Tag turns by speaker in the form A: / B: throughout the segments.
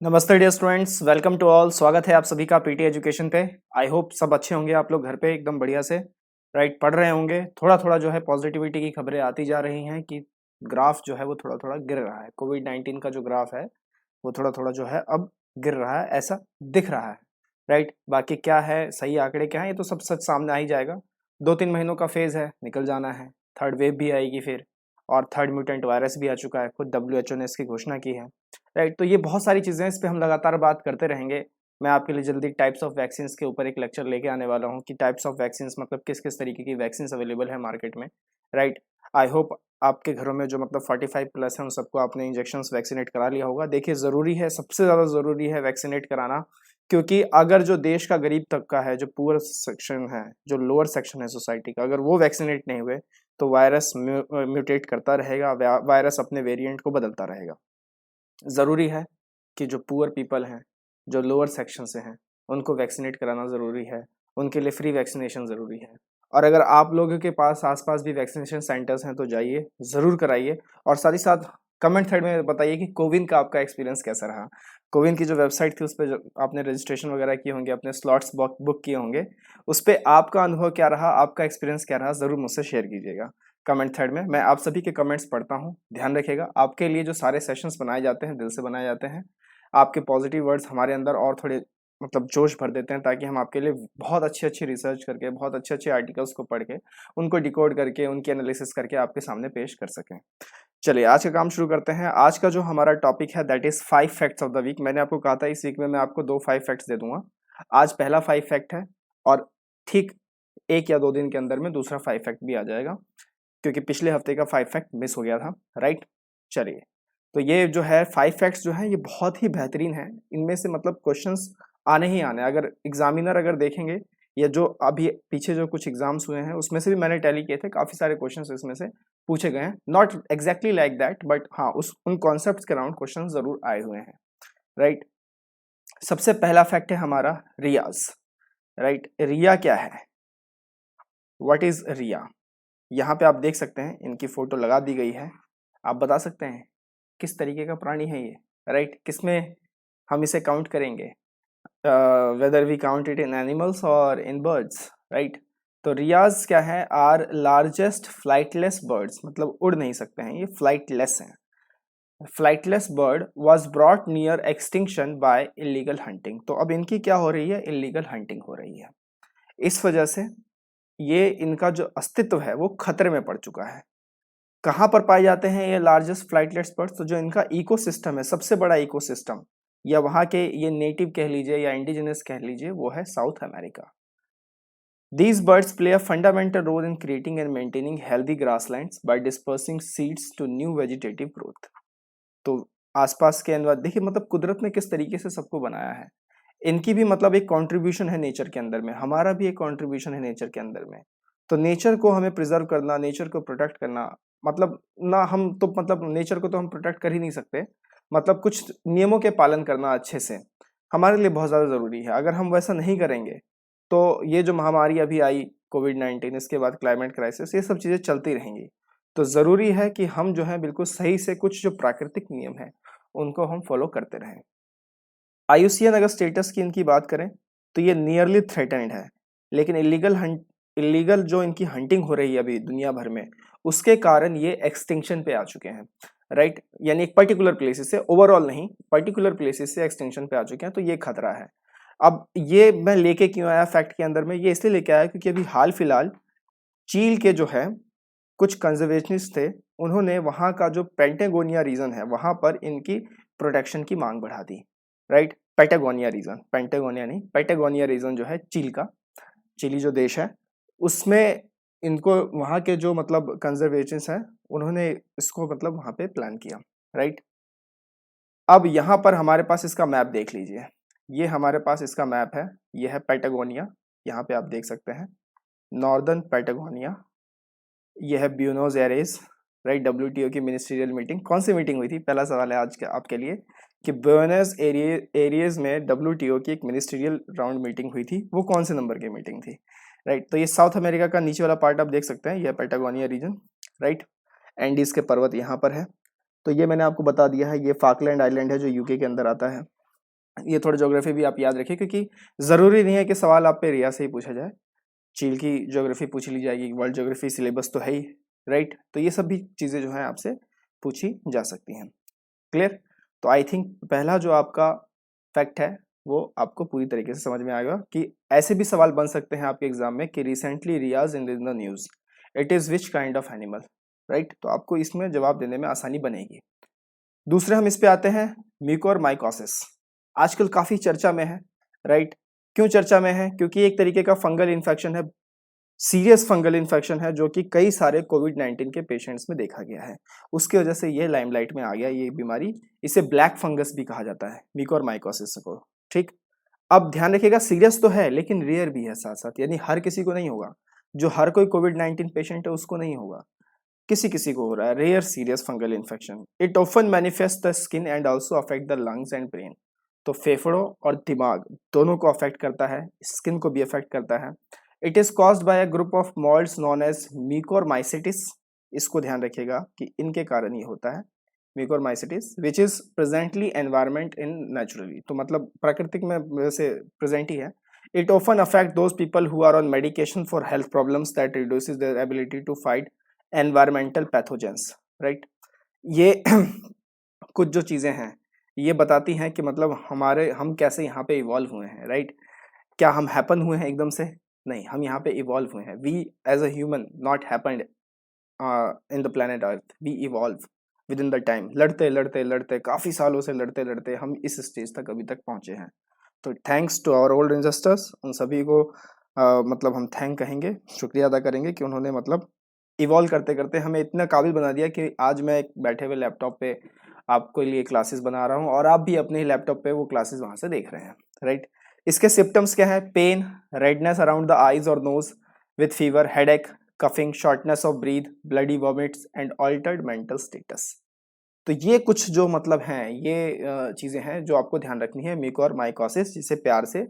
A: नमस्ते dear students, welcome to all. स्वागत है आप सभी का पीटी एजुकेशन पे। आई होप सब अच्छे होंगे, आप लोग घर पे एकदम बढ़िया से राइट पढ़ रहे होंगे। थोड़ा थोड़ा जो है पॉजिटिविटी की खबरें आती जा रही हैं कि ग्राफ जो है वो थोड़ा थोड़ा गिर रहा है। कोविड-19 का जो ग्राफ है वो थोड़ा थोड़ा जो है अब गिर रहा है, ऐसा दिख रहा है। राइट, बाकी क्या है, सही आंकड़े क्या है, ये तो सब सच सामने आ ही जाएगा। 2-3 महीनों का फेज है, निकल जाना है। थर्ड वेव भी आएगी फिर, और थर्ड म्यूटेंट वायरस भी आ चुका है, खुद डब्ल्यूएचओ ने इसकी घोषणा की है। राइट, तो ये बहुत सारी चीज़ें हैं, इस पे हम लगातार बात करते रहेंगे। मैं आपके लिए जल्दी टाइप्स ऑफ वैक्सीन्स के ऊपर एक लेक्चर लेके आने वाला हूँ कि टाइप्स ऑफ वैक्सीन्स मतलब किस किस तरीके की वैक्सीन्स अवेलेबल है मार्केट में। राइट, आई होप आपके घरों में जो मतलब 45 प्लस हैं उन सबको आपने इंजेक्शंस वैक्सीनेट करा लिया होगा। देखिए, ज़रूरी है, सबसे ज़्यादा ज़रूरी है वैक्सीनेट कराना, क्योंकि अगर जो देश का गरीब तबका है, जो पुअर सेक्शन है, जो लोअर सेक्शन है सोसाइटी का, अगर वो वैक्सीनेट नहीं हुए तो वायरस म्यूटेट करता रहेगा, वायरस अपने वेरिएंट को बदलता रहेगा। ज़रूरी है कि जो पुअर पीपल हैं, जो लोअर सेक्शन से हैं, उनको वैक्सीनेट कराना ज़रूरी है। उनके लिए फ्री वैक्सीनेशन ज़रूरी है। और अगर आप लोगों के पास आस-पास भी वैक्सीनेशन सेंटर्स हैं तो जाइए, ज़रूर कराइए। और साथ ही साथ कमेंट थ्रेड में बताइए कि कोविन का आपका एक्सपीरियंस कैसा रहा। कोविन की जो वेबसाइट थी उस पे जो आपने रजिस्ट्रेशन वगैरह किए होंगे, अपने स्लॉट्स बुक किए होंगे, उस पे आपका अनुभव क्या रहा, आपका एक्सपीरियंस क्या रहा, ज़रूर मुझसे शेयर कीजिएगा कमेंट थ्रेड में। मैं आप सभी के कमेंट्स पढ़ता हूँ, ध्यान रखिएगा। आपके लिए जो सारे सेशंस बनाए जाते हैं, दिल से बनाए जाते हैं। आपके पॉजिटिव वर्ड्स हमारे अंदर और थोड़े मतलब जोश भर देते हैं, ताकि हम आपके लिए बहुत अच्छी-अच्छी रिसर्च करके, बहुत अच्छे-अच्छे आर्टिकल्स को पढ़ के, उनको डिकोड करके, उनकी एनालिसिस करके आपके सामने पेश कर सकें। चलिए, आज का काम शुरू करते हैं। आज का जो हमारा टॉपिक है that is 5 facts of the week. मैंने आपको कहा था इस वीक में मैं आपको 2 5 फैक्ट्स दे दूँगा। आज पहला 5 फैक्ट है और ठीक 1 या 2 दिन के अंदर में दूसरा 5 फैक्ट भी आ जाएगा, क्योंकि पिछले हफ्ते का 5 फैक्ट मिस हो गया था। राइट? चलिए, तो ये जो है 5 फैक्ट्स जो हैं ये बहुत ही बेहतरीन हैं। इनमें से मतलब क्वेश्चंस आने ही आने हैं। अगर एग्जामिनर अगर देखेंगे, या जो अभी पीछे जो कुछ एग्जाम्स हुए हैं उसमें से भी मैंने टैली किए थे, काफ़ी सारे क्वेश्चंस इसमें से पूछे गए हैं। Not exactly like that, but हाँ, उस उन कॉन्सेप्ट्स के अराउंड क्वेश्चंस ज़रूर आए हुए हैं। राइट? सबसे पहला फैक्ट है हमारा रियाज़। राइट? रिया क्या है? व्हाट इज़ रिया? यहाँ पे आप देख सकते हैं, इनकी फोटो लगा दी गई है। आप बता सकते हैं किस तरीके का प्राणी है ये? राइट, किसमें हम इसे काउंट करेंगे? Whether we count it in animals और इन बर्ड्स। राइट, तो रियाज क्या है? आर लार्जेस्ट फ्लाइटलेस बर्ड्स, मतलब उड़ नहीं सकते हैं, ये फ्लाइटलेस हैं। Flightless bird was brought near extinction by illegal hunting. तो अब इनकी क्या हो रही है? इलीगल हंटिंग हो रही है। इस वजह से ये इनका जो अस्तित्व है वो खतरे में पड़ चुका है। कहाँ पर पाए जाते हैं ये लार्जेस्ट फ्लाइटलेट्स बर्ड्स? तो जो इनका इकोसिस्टम है, सबसे बड़ा इकोसिस्टम, या वहाँ के ये नेटिव कह लीजिए या इंडिजिनस कह लीजिए, वो है south America. These birds play a fundamental role in creating and maintaining healthy grasslands by dispersing seeds to new vegetative growth. तो आसपास के एनवायरनमेंट देखिए, मतलब कुदरत ने किस तरीके से सबको बनाया है। इनकी भी मतलब एक कंट्रीब्यूशन है नेचर के अंदर में, हमारा भी एक कंट्रीब्यूशन है नेचर के अंदर में। तो नेचर को हमें प्रिजर्व करना, नेचर को प्रोटेक्ट करना, मतलब ना हम तो मतलब नेचर को तो हम प्रोटेक्ट कर ही नहीं सकते, मतलब कुछ नियमों के पालन करना अच्छे से हमारे लिए बहुत ज़्यादा ज़रूरी है। अगर हम वैसा नहीं करेंगे तो ये जो महामारी अभी आई कोविड-19, इसके बाद क्लाइमेट क्राइसिस, ये सब चीज़ें चलती रहेंगी। तो ज़रूरी है कि हम जो है बिल्कुल सही से कुछ जो प्राकृतिक नियम हैं उनको हम फॉलो करते रहें। आईयूसीएन अगर स्टेटस की इनकी बात करें तो ये नियरली थ्रेटेंड है, लेकिन इलीगल जो इनकी हंटिंग हो रही है अभी दुनिया भर में, उसके कारण ये एक्सटिंक्शन पे आ चुके हैं। राइट, यानी एक पर्टिकुलर प्लेसेस से, ओवरऑल नहीं, पर्टिकुलर प्लेसेस से एक्सटिंक्शन पे आ चुके हैं, तो ये खतरा है। अब ये मैं लेके क्यों आया फैक्ट के अंदर में? ये इसलिए लेके आया क्योंकि अभी हाल फिलहाल चील के जो है कुछ कंजर्वेशनिस्ट थे, उन्होंने वहाँ का जो पेंटागोनिया रीजन है वहाँ पर इनकी प्रोटेक्शन की मांग बढ़ा दी। राइट, पैटागोनिया रीजन, पेंटागोनिया नहीं, पैटागोनिया रीजन जो है चील का, चिली जो देश है उसमें इनको वहाँ के जो मतलब कंजर्वेशंस हैं उन्होंने इसको मतलब वहाँ पे प्लान किया। राइट, अब यहाँ पर हमारे पास इसका मैप देख लीजिए। ये हमारे पास इसका मैप है, ये है पैटागोनिया, यहाँ पे आप देख सकते हैं नॉर्दर्न पैटागोनिया। ये है ब्यूनोस एयरेस। राइट, डब्ल्यूटीओ की मिनिस्ट्रियल मीटिंग, कौन सी मीटिंग हुई थी? पहला सवाल है आज के आपके लिए कि ब्यूनोस एरियस में डब्ल्यूटीओ की एक मिनिस्ट्रियल राउंड मीटिंग हुई थी, वो कौन से नंबर की मीटिंग थी? राइट, तो ये साउथ अमेरिका का नीचे वाला पार्ट आप देख सकते हैं, यह पैटागोनिया रीजन। राइट, एंडीज के पर्वत यहाँ पर है। तो ये मैंने आपको बता दिया है, ये फाकलैंड आइलैंड है जो यूके के अंदर आता है। ये थोड़ा ज्योग्राफी भी आप याद रखिए, क्योंकि ज़रूरी नहीं है कि सवाल आप पे रिया से ही पूछा जाए, चील की ज्योग्राफी पूछ ली जाएगी, वर्ल्ड ज्योग्राफी सिलेबस तो है ही, राइट। तो ये सब भी चीज़ें जो हैं आपसे पूछी जा सकती हैं। क्लियर। तो आई थिंक पहला जो आपका फैक्ट है वो आपको पूरी तरीके से समझ में आएगा कि ऐसे भी सवाल बन सकते हैं आपके एग्जाम में कि recently rears in the news, it is which kind of animal, right. तो आपको इसमें जवाब देने में आसानी बनेगी। दूसरे हम इस पे आते हैं, म्यूकोरमाइकोसिस। आजकल काफी चर्चा में है, राइट। क्यों चर्चा में है? क्योंकि एक तरीके का फंगल इन्फेक्शन है, सीरियस फंगल इन्फेक्शन है, जो कि कई सारे कोविड-19 के पेशेंट्स में देखा गया है। उसकी वजह से ये लाइमलाइट में आ गया ये बीमारी। इसे ब्लैक फंगस भी कहा जाता है, म्यूकोरमाइकोसिस को, ठीक। अब ध्यान रखिएगा, सीरियस तो है लेकिन रेयर भी है साथ साथ, यानी हर किसी को नहीं होगा। जो हर कोई कोविड-19 पेशेंट है उसको नहीं होगा, किसी किसी को हो रहा है। Rare serious fungal infection, it often manifest the skin and also affect the lungs and brain. तो फेफड़ों और दिमाग दोनों को अफेक्ट करता है, स्किन को भी अफेक्ट करता है। It is caused by a group of moulds known as mucormycetes. इसको ध्यान रखिएगा कि इनके कारण ये होता है, mucormycetes, which is presently environment in naturally. तो मतलब प्राकृतिक में वैसे प्रेजेंट ही है। It often affect those people who are on medication for health problems that reduces their ability to fight environmental pathogens, right. ये कुछ जो चीजें हैं ये बताती हैं कि मतलब हम कैसे यहाँ पे इवॉल्व हुए हैं, राइट। क्या हम हैपन हुए हैं एकदम से? नहीं, हम यहाँ पे इवॉल्व हुए हैं। We as a human not happened in the planet earth, we evolve within the time. लड़ते लड़ते लड़ते काफी सालों से लड़ते लड़ते हम इस स्टेज तक अभी तक पहुंचे हैं। तो thanks to our old ancestors, उन सभी को मतलब हम थैंक कहेंगे, शुक्रिया अदा करेंगे कि उन्होंने मतलब इवॉल्व करते करते हमें इतना काबिल बना दिया कि आज मैं एक बैठे हुए लैपटॉप पे आपके लिए क्लासेस बना रहा हूँ और आप भी अपने ही लैपटॉप पे वो क्लासेस वहां से देख रहे हैं, राइट। इसके सिम्टम्स क्या है? Pain, redness around the eyes और nose with fever, headache, coughing, shortness of breath, bloody vomits and altered mental status. तो ये कुछ जो मतलब हैं ये चीजें हैं जो आपको ध्यान रखनी है। म्यूकोरमाइकोसिस, जिसे प्यार से,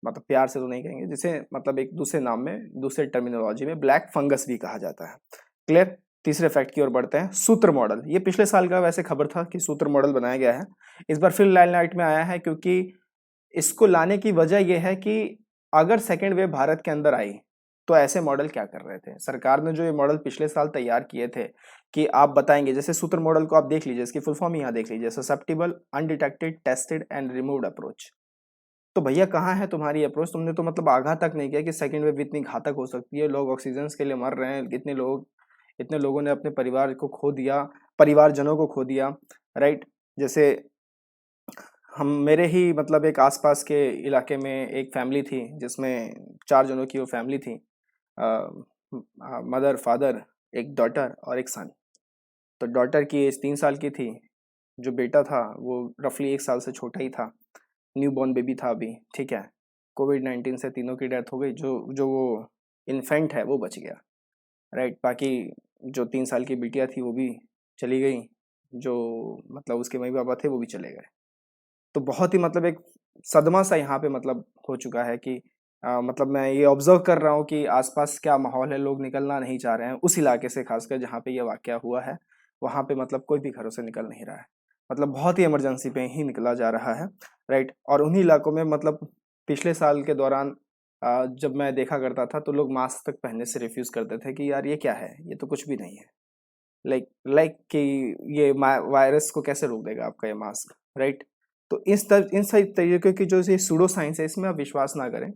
A: मतलब प्यार से तो नहीं कहेंगे, जिसे मतलब एक दूसरे नाम में, दूसरे टर्मिनोलॉजी में ब्लैक फंगस भी कहा जाता है। क्लियर। तीसरे फैक्ट की ओर बढ़ते हैं, सूत्र मॉडल। ये पिछले साल का वैसे खबर था कि सूत्र मॉडल बनाया गया है, इस बार फिर लाइमलाइट में आया है क्योंकि इसको लाने की वजह यह है कि अगर सेकेंड वेव भारत के अंदर आई तो ऐसे मॉडल क्या कर रहे थे। सरकार ने जो ये मॉडल पिछले साल तैयार किए थे कि आप बताएंगे, जैसे सूत्र मॉडल को आप देख लीजिए, इसकी फुल फॉर्म यहाँ देख लीजिए, susceptible, undetected, tested and removed approach. तो भैया कहाँ है तुम्हारी अप्रोच? तुमने तो मतलब आगाह तक नहीं किया कि सेकेंड वेव इतनी घातक हो सकती है, लोग ऑक्सीजन के लिए मर रहे हैं, इतने लोगों ने अपने परिवार को खो दिया, परिवारजनों को खो दिया, राइट। जैसे हम मेरे ही मतलब एक आसपास के इलाके में एक फैमिली थी जिसमें 4 जनों की वो फैमिली थी, मदर, फादर, एक डॉटर और एक सन। तो डॉटर की एज 3 साल की थी, जो बेटा था वो रफली 1 साल से छोटा ही था, न्यू बॉर्न बेबी था अभी, ठीक है। कोविड-19 से तीनों की डेथ हो गई, जो जो वो इन्फेंट है वो बच गया, राइट। बाकी जो 3 साल की बिटिया थी वो भी चली गई, जो मतलब उसके मम्मी पापा थे वो भी चले गए। तो बहुत ही मतलब एक सदमा सा यहाँ पे मतलब हो चुका है कि मतलब मैं ये ऑब्जर्व कर रहा हूँ कि आसपास क्या माहौल है, लोग निकलना नहीं चाह रहे हैं उस इलाके से, खासकर जहाँ पे ये वाकया हुआ है वहाँ पे मतलब कोई भी घरों से निकल नहीं रहा है, मतलब बहुत ही इमरजेंसी पे ही निकला जा रहा है, राइट। और उन्हीं इलाकों में मतलब पिछले साल के दौरान जब मैं देखा करता था तो लोग मास्क तक पहनने से रिफ्यूज करते थे कि यार ये क्या है, ये तो कुछ भी नहीं है, लाइक लाइक कि ये वायरस को कैसे रोक देगा आपका ये मास्क, राइट। तो इन सही तरीके की जो ये सूडो साइंस है इसमें आप विश्वास ना करें,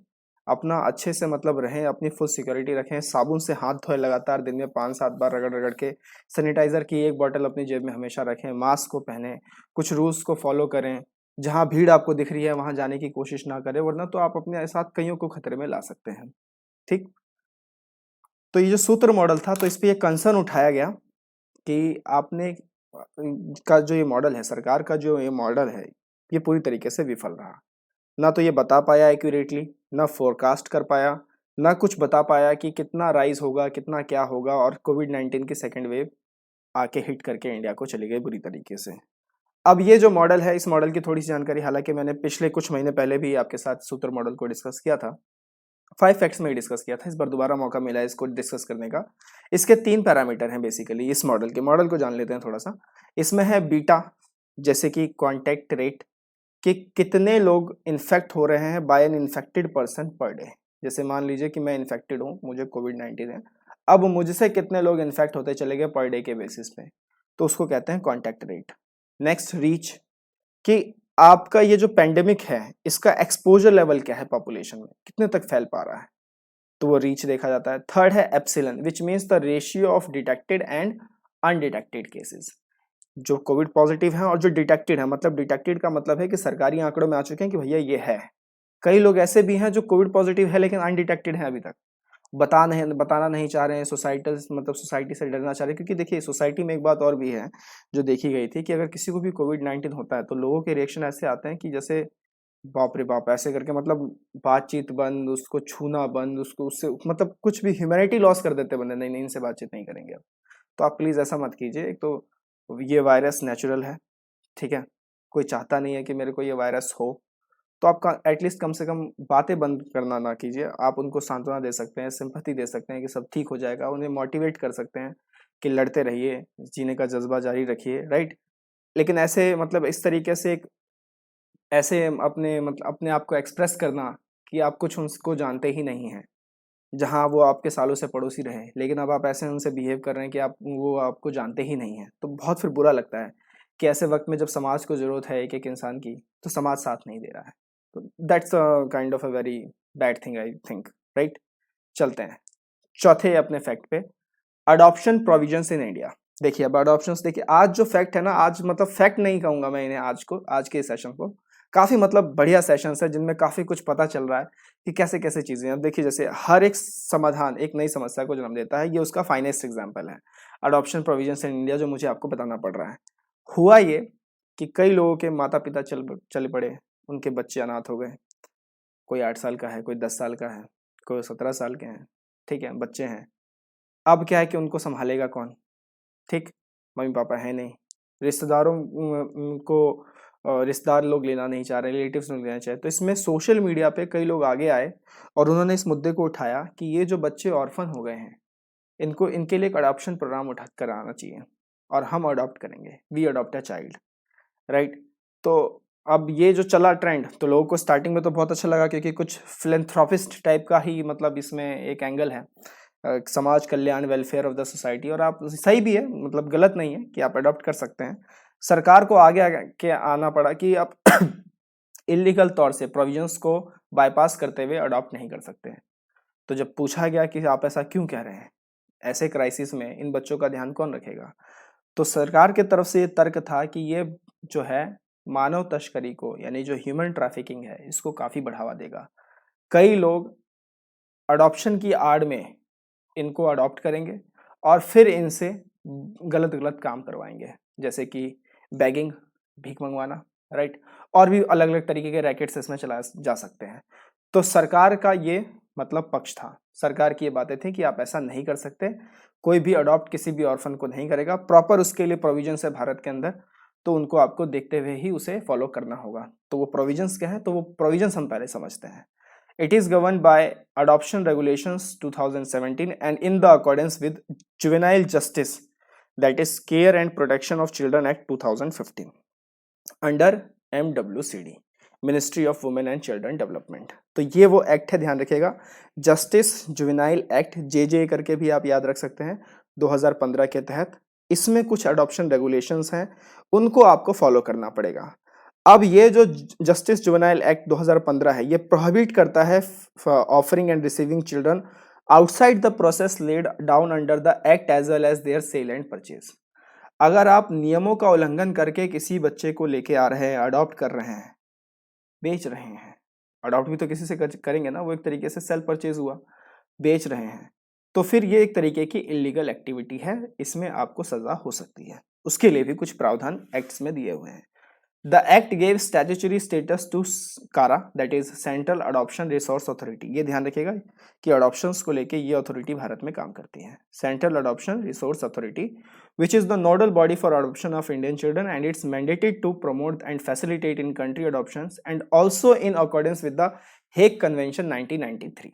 A: अपना अच्छे से मतलब रहें, अपनी फुल सिक्योरिटी रखें, साबुन से हाथ धोए लगातार, दिन में 5-7 बार रगड़ रगड़ के, सैनिटाइजर की एक बॉटल अपनी जेब में हमेशा रखें, मास्क को पहने, कुछ रूल्स को फॉलो करें, जहाँ भीड़ आपको दिख रही है वहां जाने की कोशिश ना करें, वरना तो आप अपने साथ कईयों को खतरे में ला सकते हैं, ठीक। तो ये जो सूत्र मॉडल था तो इस पे ये कंसर्न उठाया गया कि आपने का जो ये मॉडल है, सरकार का जो ये मॉडल है, ये पूरी तरीके से विफल रहा। ना तो ये बता पाया एक्यूरेटली, ना फोरकास्ट कर पाया, ना कुछ बता पाया कि कितना राइज होगा, कितना क्या होगा, और कोविड-19 की सेकेंड वेव आके हिट करके इंडिया को चली गई बुरी तरीके से। अब ये जो मॉडल है, इस मॉडल की थोड़ी सी जानकारी, हालांकि मैंने पिछले कुछ महीने पहले भी आपके साथ सूत्र मॉडल को डिस्कस किया था, 5 फैक्ट्स में ही डिस्कस किया था, इस बार दोबारा मौका मिला है इसको डिस्कस करने का। इसके 3 पैरामीटर हैं बेसिकली इस मॉडल के, मॉडल को जान लेते हैं थोड़ा सा। इसमें है बीटा, जैसे कि कॉन्टैक्ट रेट, कि कितने लोग इन्फेक्ट हो रहे हैं by an infected person per day. जैसे मान लीजिए कि मैं इन्फेक्टेड हूँ, मुझे कोविड-19 है, अब मुझसे कितने लोग इन्फेक्ट होते चले गए पर डे के बेसिस पे, तो उसको कहते हैं कॉन्टैक्ट रेट। नेक्स्ट रीच, कि आपका ये जो पेंडेमिक है इसका एक्सपोजर लेवल क्या है पॉपुलेशन में, कितने तक फैल पा रहा है, तो वो रीच देखा जाता है। थर्ड है epsilon, which means the ratio of detected and undetected cases. जो कोविड पॉजिटिव हैं और जो डिटेक्टेड है, मतलब डिटेक्टेड का मतलब है कि सरकारी आंकड़ों में आ चुके हैं कि भैया ये है। कई लोग ऐसे भी हैं जो कोविड पॉजिटिव है लेकिन अनडिटेक्टेड है, अभी तक बताना नहीं चाह रहे हैं, सोसाइटी से डरना चाह रहे हैं। क्योंकि देखिए सोसाइटी में एक बात और भी है जो देखी गई थी कि अगर किसी को भी कोविड-19 होता है तो लोगों के रिएक्शन ऐसे आते हैं कि जैसे बाप रे बाप, ऐसे करके मतलब बातचीत बंद, उसको छूना बंद, उसको उससे मतलब कुछ भी ह्यूमैनिटी लॉस कर देते बंदे, नहीं नहीं इनसे बातचीत नहीं करेंगे अब। तो आप प्लीज ऐसा मत कीजिए। एक तो ये वायरस नेचुरल है, ठीक है, कोई चाहता नहीं है कि मेरे को ये वायरस हो, तो आप एटलीस्ट कम से कम बातें बंद करना ना कीजिए। आप उनको सांत्वना दे सकते हैं, सिंपैथी दे सकते हैं कि सब ठीक हो जाएगा, उन्हें मोटिवेट कर सकते हैं कि लड़ते रहिए, जीने का जज्बा जारी रखिए, राइट। लेकिन ऐसे मतलब इस तरीके से एक ऐसे अपने आप को एक्सप्रेस करना कि आप कुछ उनको जानते ही नहीं हैं, जहाँ वो आपके सालों से पड़ोसी रहे, लेकिन अब आप ऐसे उनसे बिहेव कर रहे हैं कि वो आपको जानते ही नहीं हैं, तो बहुत फिर बुरा लगता है कि ऐसे वक्त में जब समाज को जरूरत है एक एक इंसान की, तो समाज साथ नहीं दे रहा है। तो that's a kind of a very bad thing I think, right. चलते हैं चौथे अपने फैक्ट पे, अडॉप्शन प्रोविजंस इन इंडिया। देखिए अब अडॉप्शंस, देखिए आज जो फैक्ट है ना, आज मतलब फैक्ट नहीं कहूंगा मैं इन्हें, आज के सेशन को काफी मतलब बढ़िया सेशंस है जिनमें काफी कुछ पता चल रहा है कि कैसे कैसे चीजें हैं। अब देखिए जैसे हर एक समाधान एक नई समस्या को जन्म देता है, ये उसका फाइनेस्ट एग्जाम्पल है अडॉप्शन प्रोविजंस इन इंडिया, जो मुझे आपको बताना पड़ रहा है। हुआ ये कि कई लोगों के माता पिता चल पड़े, उनके बच्चे अनाथ हो गए, कोई 8 साल का है, कोई 10 साल का है, कोई 17 साल के हैं, ठीक है, बच्चे हैं। अब क्या है कि उनको संभालेगा कौन, ठीक, मम्मी पापा है नहीं, रिश्तेदारों को रिश्तेदार लोग लेना नहीं चाह रहे, रिलेटिव्स नहीं लेना चाहे, तो इसमें सोशल मीडिया पे कई लोग आगे आए और उन्होंने इस मुद्दे को उठाया कि ये जो बच्चे ऑर्फन हो गए हैं, इनको इनके लिए एक अडॉप्शन प्रोग्राम उठा कर आना चाहिए और हम अडॉप्ट करेंगे, we adopt a child, right. तो अब ये जो चला ट्रेंड, तो लोगों को स्टार्टिंग में तो बहुत अच्छा लगा क्योंकि कुछ फिलेंथ्रोपिस्ट टाइप का ही मतलब इसमें एक एंगल है, समाज कल्याण, वेलफेयर ऑफ द सोसाइटी, और आप सही भी है, मतलब गलत नहीं है कि आप अडॉप्ट कर सकते हैं। सरकार को आगे आके आना पड़ा कि आप इलीगल तौर से प्रोविजंस को बाईपास करते हुए अडॉप्ट नहीं कर सकते हैं। तो जब पूछा गया कि आप ऐसा क्यों कह रहे हैं, ऐसे क्राइसिस में इन बच्चों का ध्यान कौन रखेगा, तो सरकार की तरफ से ये तर्क था कि ये जो है मानव तस्करी को, यानी जो ह्यूमन ट्रैफिकिंग है, इसको काफी बढ़ावा देगा। कई लोग अडॉप्शन की आड़ में इनको अडॉप्ट करेंगे और फिर इनसे गलत गलत काम करवाएंगे, जैसे कि बैगिंग, भीख मंगवाना, राइट, और भी अलग अलग तरीके के रैकेट्स इसमें चलाए जा सकते हैं। तो सरकार का ये मतलब पक्ष था, सरकार की ये बातें थी कि आप ऐसा नहीं कर सकते, कोई भी अडॉप्ट किसी भी ऑर्फन को नहीं करेगा, प्रॉपर उसके लिए प्रोविजंस है भारत के अंदर, तो उनको आपको देखते हुए ही उसे फॉलो करना होगा। तो वो प्रोविजंस क्या है, तो वो प्रोविजंस हम पहले समझते हैं। It is governed by Adoption Regulations 2017 and in the accordance with Juvenile Justice, that is Care and Protection of Children Act 2015 under MWCD, ministry of women and children development. तो ये वो एक्ट है, ध्यान रखिएगा, जस्टिस जुवेनाइल एक्ट, जे करके भी आप याद रख सकते हैं, 2015 के तहत इसमें कुछ अडॉप्शन रेगुलेशंस हैं, उनको आपको फॉलो करना पड़ेगा। अब ये जो जस्टिस जुवेनाइल एक्ट 2015 है, ये प्रोहिबिट करता है offering and receiving children outside the process laid down under the act as well as their sale and purchase. अगर आप नियमों का उल्लंघन करके किसी बच्चे को लेके आ रहे हैं, अडॉप्ट कर रहे हैं, बेच रहे हैं, अडॉप्ट भी तो किसी से करेंगे ना, वो एक तरीके से सेल परचेज हुआ, बेच रहे हैं, तो फिर ये एक तरीके की इलीगल एक्टिविटी है, इसमें आपको सजा हो सकती है। उसके लिए भी कुछ प्रावधान एक्ट्स में दिए हुए हैं। The act gave statutory status to CARA, that is Central Adoption Resource Authority। ये ध्यान रखिएगा कि adoptions को लेके ये authority भारत में काम करती है, Central Adoption Resource Authority, which is the nodal body for adoption of Indian children and it's mandated to promote and facilitate in country adoptions and also in accordance with the Hague Convention 1993।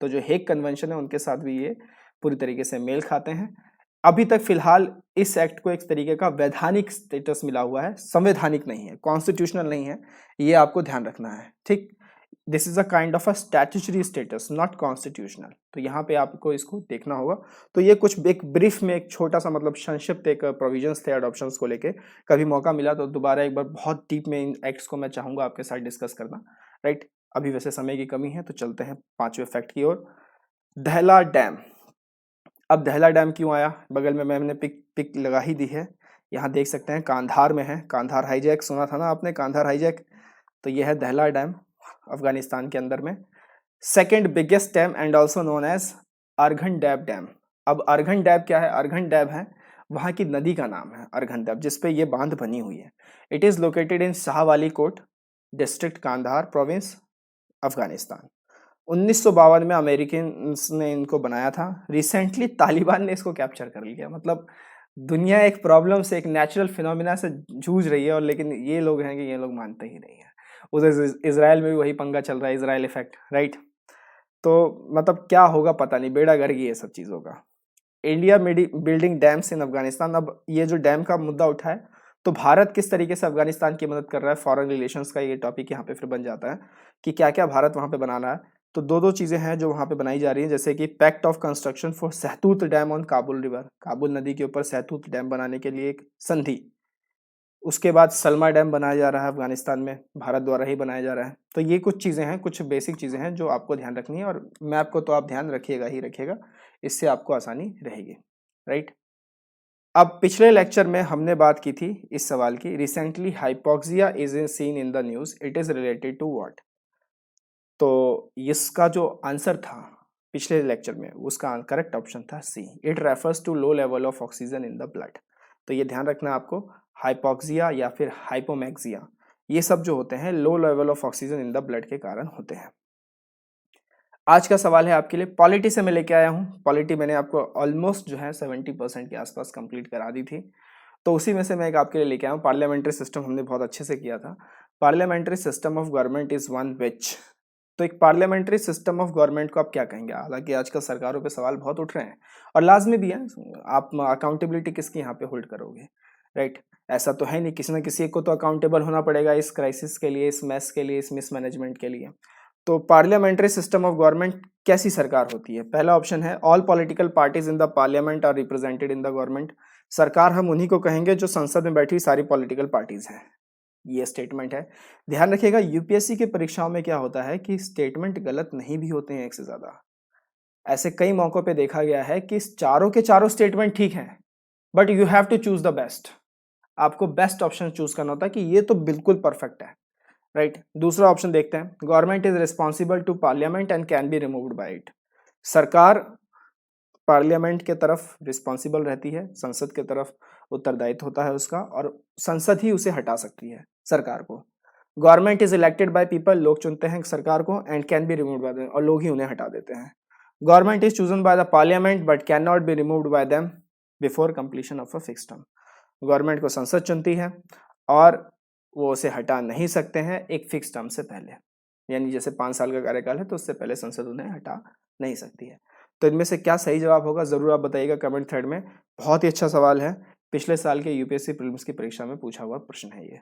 A: तो जो Hague convention है उनके साथ भी ये पूरी तरीके से मेल खाते हैं। अभी तक फिलहाल इस एक्ट को एक तरीके का वैधानिक स्टेटस मिला हुआ है, संवैधानिक नहीं है, कॉन्स्टिट्यूशनल नहीं है, ये आपको ध्यान रखना है, ठीक। This is a kind of a statutory status, not constitutional. तो यहाँ पे आपको इसको देखना होगा। तो ये कुछ एक ब्रीफ में एक छोटा सा मतलब संक्षिप्त एक प्रोविजंस थे अडॉप्शंस को लेके। कभी मौका मिला तो दोबारा एक बार बहुत डीप में इन एक्ट्स को मैं चाहूंगा आपके साथ डिस्कस करना, राइट। अभी वैसे समय की कमी है तो चलते हैं पांचवें फैक्ट की ओर। दहला डैम। अब दहला डैम क्यों आया, बगल में मैंने पिक लगा ही दी है, यहाँ देख सकते हैं कांधार में है। कांधार हाईजैक सुना था ना आपने, कांधार हाईजैक। तो यह है दहला डैम अफगानिस्तान के अंदर में। Second biggest dam and also known as Arghandab dam. अब अरघन डैब क्या है, अरघन डैब है वहाँ की नदी का नाम है अरघन डैब, जिसपे ये बांध बनी हुई है। It is located in Shahwali Kot district, Kandahar province, Afghanistan. 1952 में अमेरिकन ने इनको बनाया था। रिसेंटली तालिबान ने इसको कैप्चर कर लिया। मतलब दुनिया एक प्रॉब्लम से, एक नेचुरल फिनोमिना से जूझ रही है, और लेकिन ये लोग हैं कि ये लोग मानते ही नहीं है। उधर इजराइल में भी वही पंगा चल रहा है, इजराइल इफेक्ट, राइट। तो मतलब क्या होगा पता नहीं, बेड़ा गर्क ये सब चीज़ों का। इंडिया बिल्डिंग डैम्स इन अफगानिस्तान। अब ये जो डैम का मुद्दा उठा है, तो भारत किस तरीके से अफगानिस्तान की मदद कर रहा है, फॉरेन रिलेशंस का ये टॉपिक यहाँ पे फिर बन जाता है कि क्या क्या भारत वहाँ पे बना रहा है। तो दो चीज़ें हैं जो वहाँ पे बनाई जा रही हैं, जैसे कि पैक्ट ऑफ कंस्ट्रक्शन फॉर सहतूत dam on Kabul river, Kabul नदी के ऊपर सहतूत डैम बनाने के लिए एक संधि। उसके बाद सलमा डैम बनाया जा रहा है अफगानिस्तान में, भारत द्वारा ही बनाया जा रहा है। तो ये कुछ चीज़ें हैं, कुछ बेसिक चीज़ें हैं जो आपको ध्यान रखनी है, और मैप को तो आप ध्यान रखिएगा ही रखिएगा, इससे आपको आसानी रहेगी, राइट। अब पिछले लेक्चर में हमने बात की थी इस सवाल की, recently hypoxia is in seen in the news, it is related to what. तो इसका जो आंसर था पिछले लेक्चर में, उसका करेक्ट ऑप्शन था C, it refers to low level of oxygen in the blood. तो ये ध्यान रखना आपको, हाइपोक्सिया या फिर हाइपोमैक्सिया, ये सब जो होते हैं लो level of oxygen in the blood के कारण होते हैं। आज का सवाल है आपके लिए, पॉलिटी से मैं लेके आया हूँ। पॉलिटी मैंने आपको ऑलमोस्ट जो है 70% के आसपास कंप्लीट करा दी थी, तो उसी में से मैं एक आपके लिए लेके आया हूँ। पार्लियामेंट्री सिस्टम हमने बहुत अच्छे से किया था। Parliamentary system of government is one which. तो एक पार्लियामेंट्री सिस्टम ऑफ गवर्नमेंट को आप क्या कहेंगे? हालांकि आजकल सरकारों पे सवाल बहुत उठ रहे हैं और लाजमी भी है, आप अकाउंटेबिलिटी किसकी यहाँ पे होल्ड करोगे, राइट। ऐसा तो है नहीं, किसी ना किसी को तो अकाउंटेबल होना पड़ेगा इस क्राइसिस के लिए, इस मैस के लिए, इस मिसमैनेजमेंट के लिए। तो पार्लियामेंट्री सिस्टम ऑफ गवर्नमेंट कैसी सरकार होती है? पहला ऑप्शन है all political parties in the parliament are represented in the government. सरकार हम उन्हीं को कहेंगे जो संसद में बैठी सारी पॉलिटिकल पार्टीज हैं। ये स्टेटमेंट है। ध्यान रखिएगा, यूपीएससी की परीक्षाओं में क्या होता है कि स्टेटमेंट गलत नहीं भी होते हैं एक से ज्यादा। ऐसे कई मौकों पे देखा गया है कि चारों के चारों स्टेटमेंट ठीक हैं, but you have to choose the best. आपको बेस्ट ऑप्शन चूज करना होता है कि ये तो बिल्कुल परफेक्ट है, राइट। दूसरा ऑप्शन देखते हैं, government is responsible to parliament and can be removed by it. सरकार पार्लियामेंट के तरफ रिस्पॉन्सिबल रहती है, संसद के तरफ उत्तरदायित्व होता है उसका, और संसद ही उसे हटा सकती है सरकार को। Government is elected by people, लोग चुनते हैं सरकार को, and can be removed bye them, और लोग ही उन्हें हटा देते हैं। Government is chosen by the parliament but can not be removed bye them before completion of a fix term. Government को संसद चुनती है और वो उसे हटा नहीं सकते हैं एक फिक्स टर्म से पहले, यानी जैसे 5 साल का कार्यकाल है तो उससे पहले संसद उन्हें हटा नहीं सकती है। तो इनमें से क्या सही जवाब होगा जरूर आप बताइएगा कमेंट थ्रेड में। बहुत ही अच्छा सवाल है, पिछले साल के यूपीएससी प्रीलिम्स की परीक्षा में पूछा हुआ प्रश्न है ये।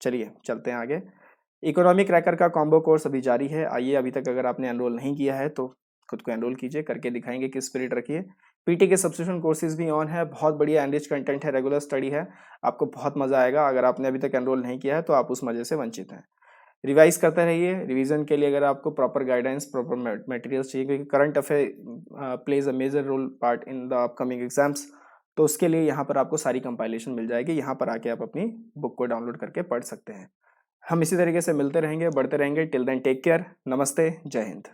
A: चलिए चलते हैं आगे। इकोनॉमिक क्रैकर का कॉम्बो कोर्स अभी जारी है। आइए, अभी तक अगर आपने एनरोल नहीं किया है तो खुद को एनरोल कीजिए, करके दिखाएंगे कि स्पिरिट रखिए। पीटी के सब्सक्रिप्शन कोर्सेज भी ऑन है, बहुत बढ़िया एनरिच कंटेंट है, रेगुलर स्टडी है, आपको बहुत मजा आएगा। अगर आपने अभी तक एनरोल नहीं किया है तो आप उस मजे से वंचित हैं। रिवाइज करते रहिए। रिवीजन के लिए अगर आपको प्रॉपर गाइडेंस, प्रॉपर मटेरियल्स चाहिए, क्योंकि current affair plays a major role part in the upcoming exams, तो उसके लिए यहाँ पर आपको सारी कंपाइलेशन मिल जाएगी। यहाँ पर आके आप अपनी बुक को डाउनलोड करके पढ़ सकते हैं। हम इसी तरीके से मिलते रहेंगे, बढ़ते रहेंगे। टिल देन टेक केयर, नमस्ते, जय हिंद।